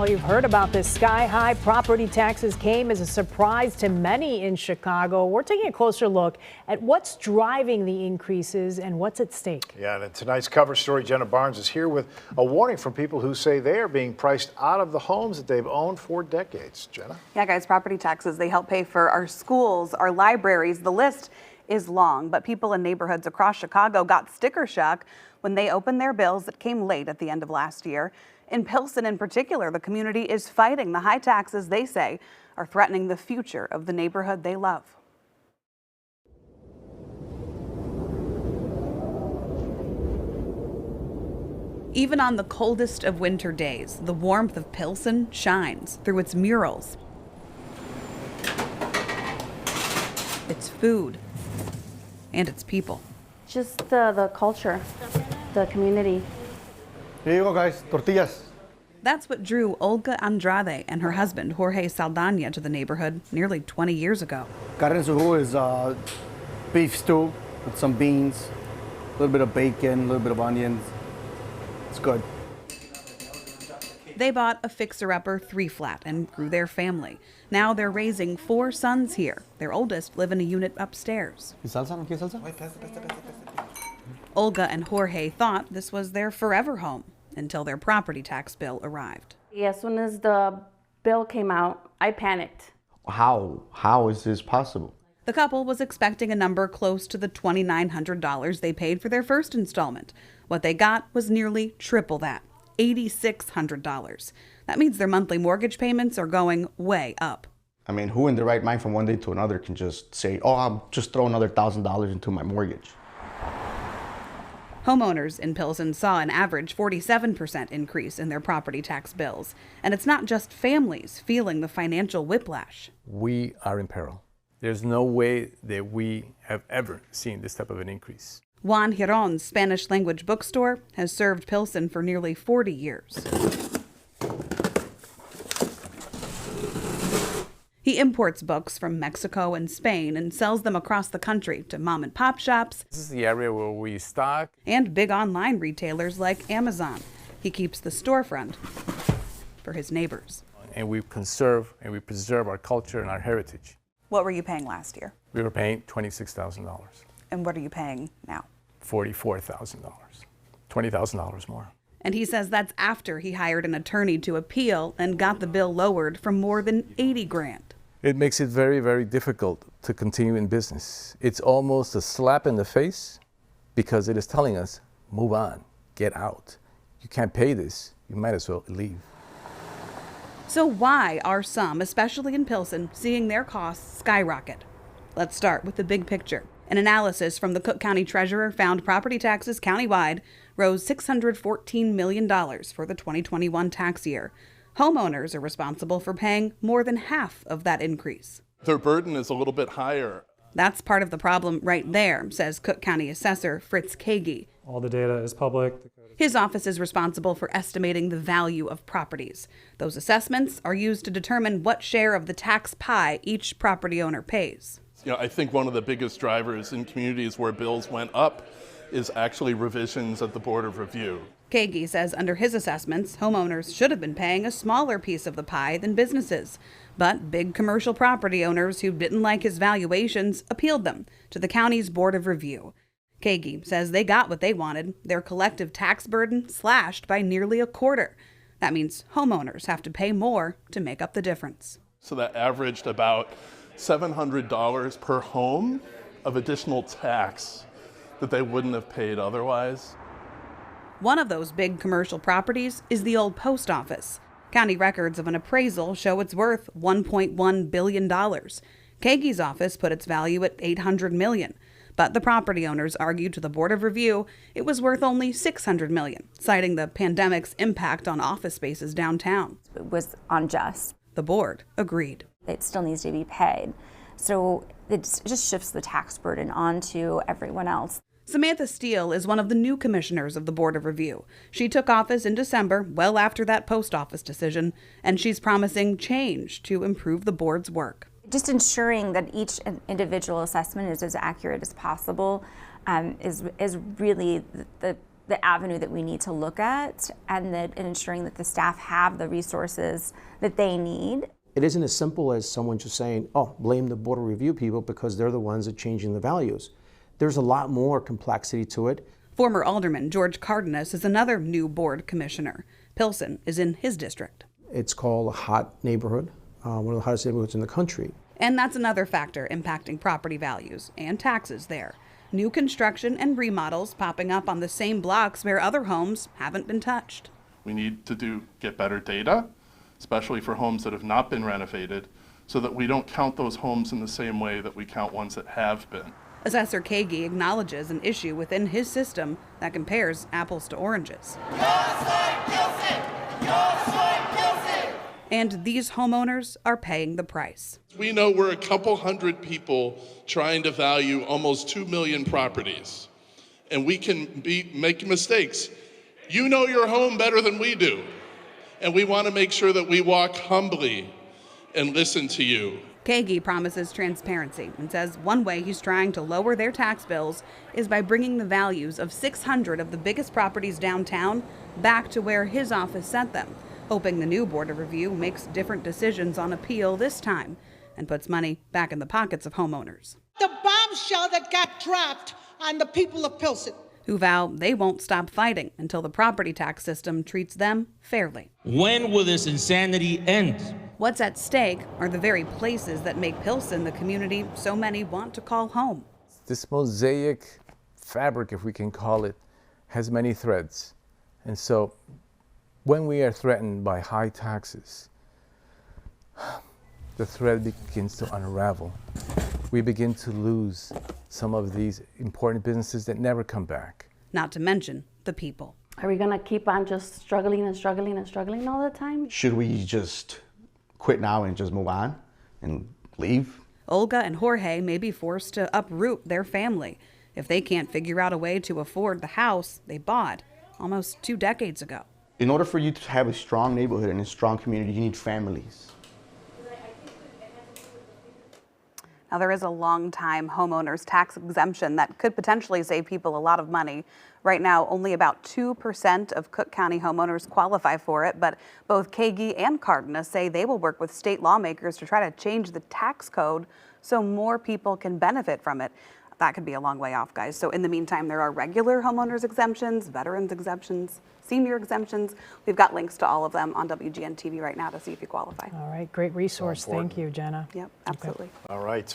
Well, you've heard about this. Sky-high property taxes came as a surprise to many in Chicago. We're taking a closer look at what's driving the increases and what's at stake. Yeah, and in tonight's cover story, Jenna Barnes is here with a warning from people who say they are being priced out of the homes that they've owned for decades. Jenna? Yeah, guys, property taxes, they help pay for our schools, our libraries. The list is long, but people in neighborhoods across Chicago got sticker shock when they opened their bills that came late at the end of last year. In Pilsen in particular, the community is fighting the high taxes they say are threatening the future of the neighborhood they love. Even on the coldest of winter days, the warmth of Pilsen shines through its murals, its food, and its people. Just the culture, the community. Here you go, guys, tortillas. That's what drew Olga Andrade and her husband, Jorge Saldana, to the neighborhood nearly 20 years ago. Carne en su jugo is beef stew with some beans, a little bit of bacon, a little bit of onions. It's good. They bought a fixer-upper 3-flat and grew their family. Now they're raising 4 sons here. Their oldest live in a unit upstairs. ¿Salsa? ¿No quieres salsa? Olga and Jorge thought this was their forever home until their property tax bill arrived. As soon as the bill came out, I panicked. How is this possible? The couple was expecting a number close to the $2,900 they paid for their first installment. What they got was nearly triple that, $8,600. That means their monthly mortgage payments are going way up. I mean, who in their right mind from one day to another can just say, oh, I'll just throw another $1,000 into my mortgage? Homeowners in Pilsen saw an average 47% increase in their property tax bills. And it's not just families feeling the financial whiplash. We are in peril. There's no way that we have ever seen this type of an increase. Juan Giron's Spanish language bookstore has served Pilsen for nearly 40 years. He imports books from Mexico and Spain and sells them across the country to mom and pop shops. This is the area where we stock. And big online retailers like Amazon. He keeps the storefront for his neighbors. And we conserve and we preserve our culture and our heritage. What were you paying last year? We were paying $26,000. And what are you paying now? $44,000. $20,000 more. And he says that's after he hired an attorney to appeal and got the bill lowered from more than $80,000. It makes it very, very difficult to continue in business. It's almost a slap in the face because it is telling us, move on, get out. You can't pay this, you might as well leave. So why are some, especially in Pilsen, seeing their costs skyrocket? Let's start with the big picture. An analysis from the Cook County Treasurer found property taxes countywide rose $614 million for the 2021 tax year. Homeowners are responsible for paying more than half of that increase. Their burden is a little bit higher. That's part of the problem right there, says Cook County Assessor Fritz Kagi. All the data is public. His office is responsible for estimating the value of properties. Those assessments are used to determine what share of the tax pie each property owner pays. You know, I think one of the biggest drivers in communities where bills went up is actually revisions at the Board of Review. Kagi says under his assessments, homeowners should have been paying a smaller piece of the pie than businesses. But big commercial property owners who didn't like his valuations appealed them to the county's Board of Review. Kagi says they got what they wanted, their collective tax burden slashed by nearly a quarter. That means homeowners have to pay more to make up the difference. So that averaged about $700 per home of additional tax that they wouldn't have paid otherwise. One of those big commercial properties is the old post office. County records of an appraisal show it's worth $1.1 billion. Kagi's office put its value at $800 million. But the property owners argued to the Board of Review it was worth only $600 million, citing the pandemic's impact on office spaces downtown. It was unjust. The board agreed. It still needs to be paid. So it just shifts the tax burden onto everyone else. Samantha Steele is one of the new commissioners of the Board of Review. She took office in December, well after that post office decision, and she's promising change to improve the board's work. Just ensuring that each individual assessment is as accurate as possible is really the the avenue that we need to look at, and ensuring that the staff have the resources that they need. It isn't as simple as someone just saying, oh, blame the Board of Review people because they're the ones that are changing the values. There's a lot more complexity to it. Former Alderman George Cardenas is another new board commissioner. Pilsen is in his district. It's called a hot neighborhood, one of the hottest neighborhoods in the country. And that's another factor impacting property values and taxes there. New construction and remodels popping up on the same blocks where other homes haven't been touched. We need to get better data, especially for homes that have not been renovated, so that we don't count those homes in the same way that we count ones that have been. Assessor Kagi acknowledges an issue within his system that compares apples to oranges. And these homeowners are paying the price. We know we're a couple hundred people trying to value almost 2 million properties, and we can make mistakes. You know your home better than we do, and we want to make sure that we walk humbly and listen to you. Kagi promises transparency and says one way he's trying to lower their tax bills is by bringing the values of 600 of the biggest properties downtown back to where his office set them, hoping the new Board of Review makes different decisions on appeal this time and puts money back in the pockets of homeowners. The bombshell that got dropped on the people of Pilsen, who vow they won't stop fighting until the property tax system treats them fairly. When will this insanity end? What's at stake are the very places that make Pilsen the community so many want to call home. This mosaic fabric, if we can call it, has many threads. And so when we are threatened by high taxes, the thread begins to unravel. We begin to lose some of these important businesses that never come back. Not to mention the people. Are we going to keep on just struggling and struggling and struggling all the time? Should we just quit now and just move on and leave? Olga and Jorge may be forced to uproot their family if they can't figure out a way to afford the house they bought almost 2 decades ago. In order for you to have a strong neighborhood and a strong community, you need families. Now, there is a long-time homeowners tax exemption that could potentially save people a lot of money. Right now, only about 2% of Cook County homeowners qualify for it, but both Kagi and Cardenas say they will work with state lawmakers to try to change the tax code so more people can benefit from it. That could be a long way off, guys. So in the meantime, there are regular homeowners exemptions, veterans exemptions, senior exemptions. We've got links to all of them on WGN TV right now to see if you qualify. All right, great resource. Thank you, Jenna. Yep, absolutely. All right.